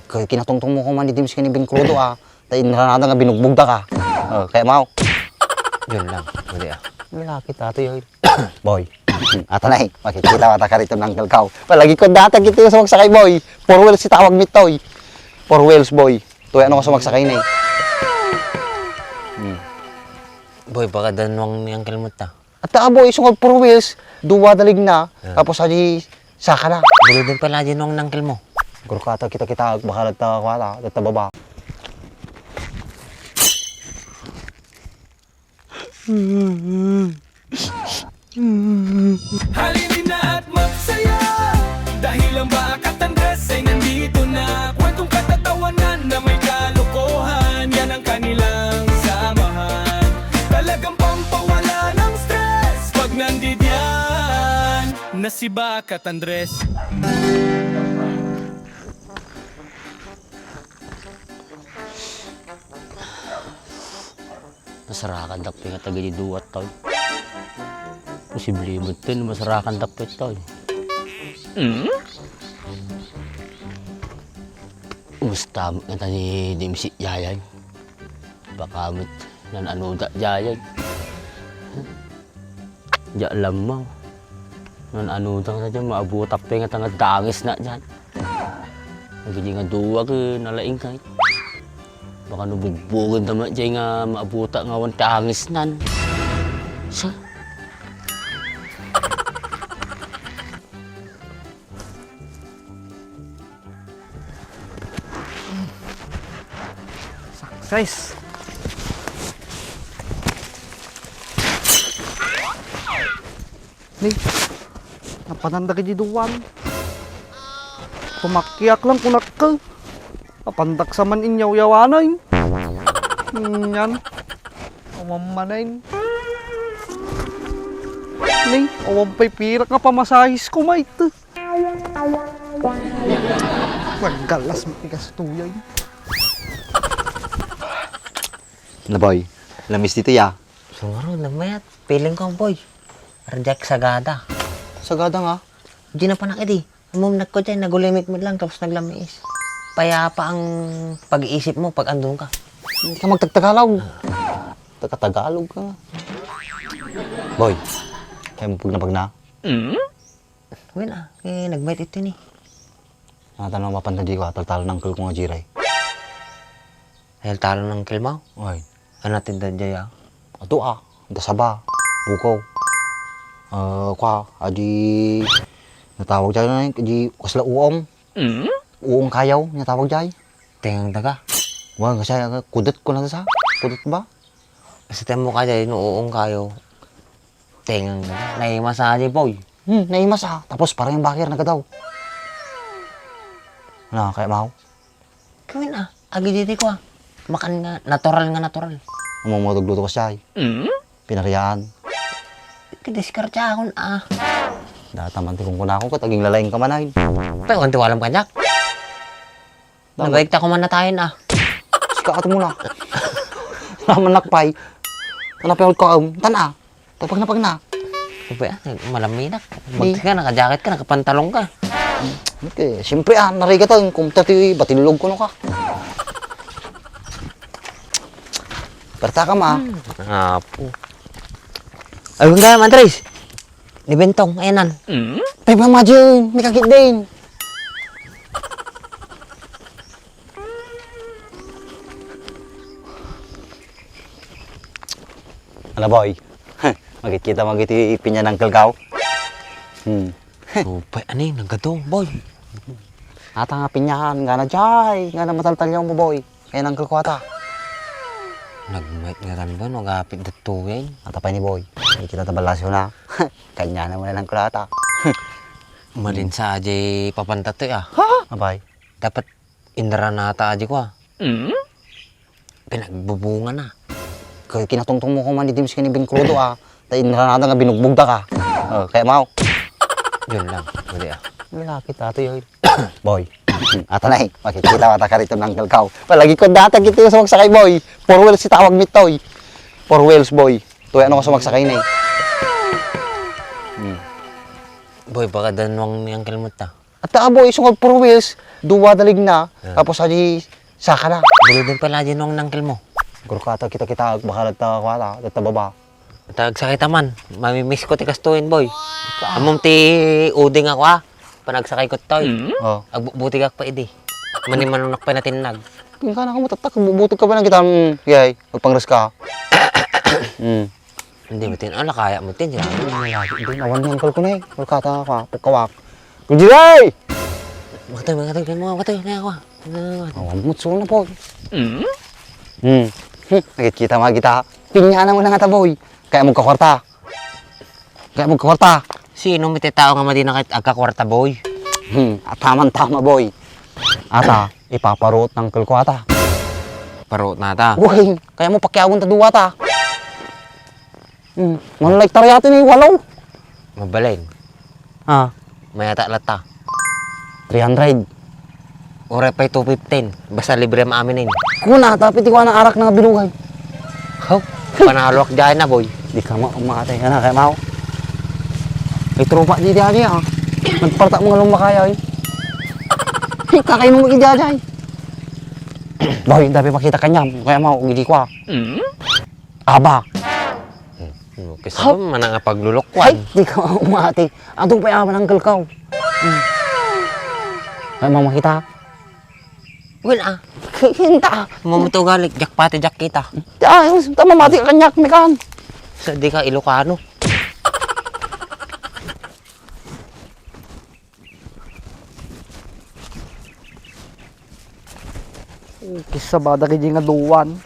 Kaya kinatungtong mo ko man ni Dims ka ni Ben Crudo Tayo naranada nga binugbog da ka. Kaya mau. Yun lang, hindi Lalaki tato yun. Boy. Ata na makikita mata ka rito ng kalkaw. Palagi ko data kita yung sumagsakay boy. 4 wheels si tawag mitoy. 4 wheels boy. Tuya ano ko sumagsakay na Boy, baka danwang ni Uncle mo ta. At boy, sungod 4 wheels. Duwa dalig na. Tapos aji saka na. Bulo din pala din ng Uncle mo. Guru kata kita baka nagtakwala. Nagtababa. Halinin na at magsaya dahil ang Bakat Andres ay nandito na. Kwentong katatawanan na may kalokohan, yan ang kanilang samahan. Talagang pampawala ng stress pag nandidyan na si Bakat Andres. Masarakan dapit nga taga di duwat tayo. Posible mo ito na masarakan dapit tayo. Musta nga tayo ni Dimsi Yayay. Baka mo't nananuda Yayay. Diya alam mo. Nananuda nga dyan, maabutak pa nga tanga dangis na dyan. Nagiging nga duwag nalaing kahit. Baka nabugbugan naman dyan nga maabuta nga wan tangis nan. Sa? Guys. Nih, napananda ka di duwan. Pumakyak lang kunak ka. Napandak sa man inyaw yawanay. Yan. Awamanayin. Nih, awam pa'y pirak nga pamasahis ko, mate. Magalas matigas tuyay. Na boy. Lamis dito ya. Sumaro na mayat. Piling ko boy. Reject sagada. Sagada nga. Di na pa nakiti. Umumunag ko dyan, nagulimik mo lang tapos naglamiis. Payapa ang pag-iisip mo pag andun ka. Hindi ka magtagtagalog. Tagalog ka nga. Boy. Kaya mo pag na. Uy na, nag-bite ito ni. Natanong mapantandi ko tagtalo ng kul ko nga jiray. Dahil talo ng kilmaw. Oy. Ano natin dadya? Ato dasaba. Bukaw. Adi natawag dyan na adi kasla uong. Uong kayaw natawag dyan. Tingang daga. Wah, kasi kudet ko na sa. Kudet ba? Kasi tayo mo ka dyan, inuuong kayo. Tingang daga. Naimasa dyan boy. Naimas Tapos parang yung bakir nagadaw. Na, kaya mau. Gawin agi dito ko Makan nga, natural nga natural. Mamamagluto ko siya. Pinariyaan. Kadiskartya akon Datamanti kung kuna ako kataging lalaing kamanayin. Pero kung tiwalam ka Jack. Nagaik ta ko man na tayo Sikaat mo na. Naman nakpay. Tanapay ko tana. Tapag na. Sabi malaminak. Bagti ka, naka-jacket ka, nakapantalong ka. Okay, siyempre nariga to. Kung tati batilog ko no ka. Perta ka Apo. Ay, hanggang Andres. Ni Bentong, ayanan. Tay bang majeng, may kakit din. Ano boy? Magkikita magiti pinya ng kalkaw. Supay, ano yun, naggatong, boy. Ata nga pinyahan, nga na jay, nga na mataltal niya mo boy. Kaya nang kalkwata. Nagmait nga rin ba, nagapit dito yan. Ata pa ni boy. Hindi kita tabalasyo na. Kanya naman na ng kulata. Malin sa aje papantato Abay. Dapat indara na ata aje ko Pinagbubunga na. Kaya kinatungtong mo ko man ni Dims ka ni Ben Crudo Tayo naranada nga binugbog da ka. Kaya mau. Yun lang, hindi Lalaki tato yun. Boy. Ata na makikita mata ka rito ng kalkaw. Palagi ko data kita yung sumagsakay boy. 4 wheels si tawag mitoy. 4 wheels boy. Tuya ano ko sumagsakay na Boy, baka danwang ni Uncle mo ta. At boy, sungod 4 wheels, duwa dalig na, tapos aji saka na. Bulo din pala dyan nung nangkel mo. Guro kata kita, baka nagtakwala, tatababa. Tagsakay taman. Mamimiss ko ti kastuin, boy. Amom ti uding ako panagsakay ko toy. Oh. Agbuti ka pa idi. Manimanunok pa natin nag. Kung ka na ka matatak, bubutog ka ba ng kita, yay, magpangres ka. Hindi mo tin, kaya mo tin. Hindi, nawan yung ko na eh. Guro kata ka, pagkawak. Kujilay! Makatay mo, makatay na ako. Awan mo, na po. Nakikita mga kita. Pinyana mo na nga ta, boy. Kaya magkakwarta. Sino may tao nga madi na agkakwarta, boy? Tama, boy. Ata, ipaparot ng kalkwata. Parot na ta. Uy, kaya mo pakyawon ta duwa ta. Manlike taryato ni walaw. Mabalin. Ah, May lata. 300. Ore pa'y 215. Basta libre maaminin. Kuna, tapit ko na arak na bilugay. How? Panalok dyan na, boy. Di ka umatay ka na, kaya mau. May tropa di diya ah. Nagparta mga lumakaya eh. Kakain mo mag-ijajay. Boy, dapat makita kanyam. Kaya mau, gili ko ah. Aba. Kasi ba man nga paglulokwan? Ay, di ka umatay. Atong payaman ang kalkaw. Kaya mau makita. Wala. Hinta. Mamuto galik. Jackpati jack kita. Tama mati ka kanyak, mekan. Sa di ka Ilocano. Kisa ba daki nga duwan?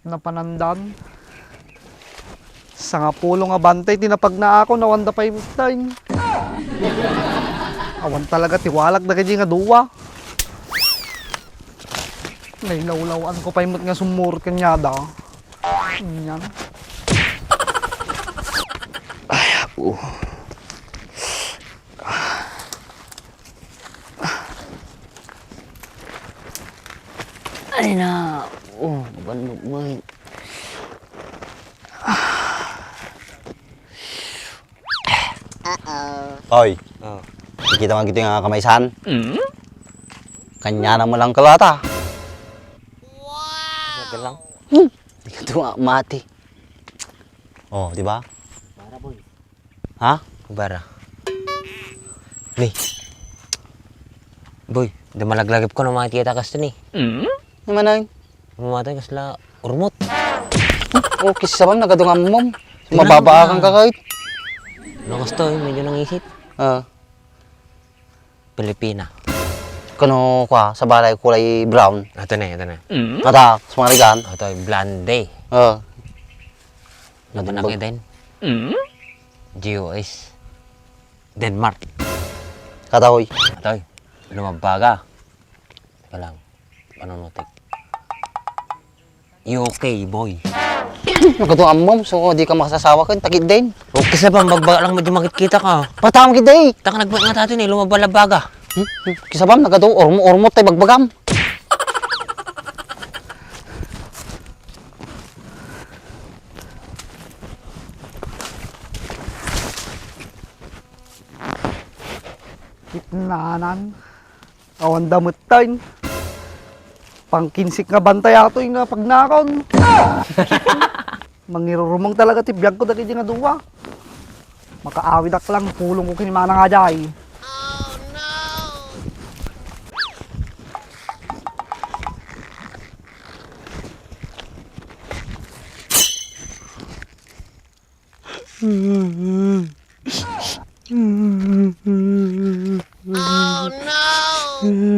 Napanandan. Sa nga pulo nga bantay, tinapag na ako, nawanda pa yung time. Awan talaga, tiwalag daki nga duwa. Nailawlawan ko pa yung nga sumurot kanyada. Yan. Ay na. Banok mo. Oy. Kita mo gitu nga kamaysan. Kanya na mo lang kalata. Sabi lang. Di ka tuwa, mati. Oh, di ba? Para, boy. Ha? Bara. Ni. Boy, di malaglagip ko ng mga tiyata kasto ni. Naman ay. Mamatay kasla urmot. Oh, kisa ba nagadungan mo? Tingnan Mababa mo kang na. kakait. Ano kasto, medyo nangisip. Pilipina. Kano kwa, sa balay kulay brown. Ito na. Ata, sa mga rigan. Ito ay blande. Ito na kayo din. GOS. Denmark. Katahoy. Ito ay lumabaga. Teka lang. Panonotik. UK, boy. Nagadungan mo, so di ka makasasawa kan, takit din. Okay sa ba, magbaga lang medyo makikita ka. Patama kita eh. Taka nagbaga nga tato ni, lumabalabaga. Kisa ba, nagadung, ormo tayo bagbagam. Itnanan. Awan damot tayo. Pangkinsik nga bantay ato yung nga pagnakon. Mangirurumang talaga tibiyag ko dali nga duwa. Makaawid ak lang, pulong ko kinimana nga jay. Oh no!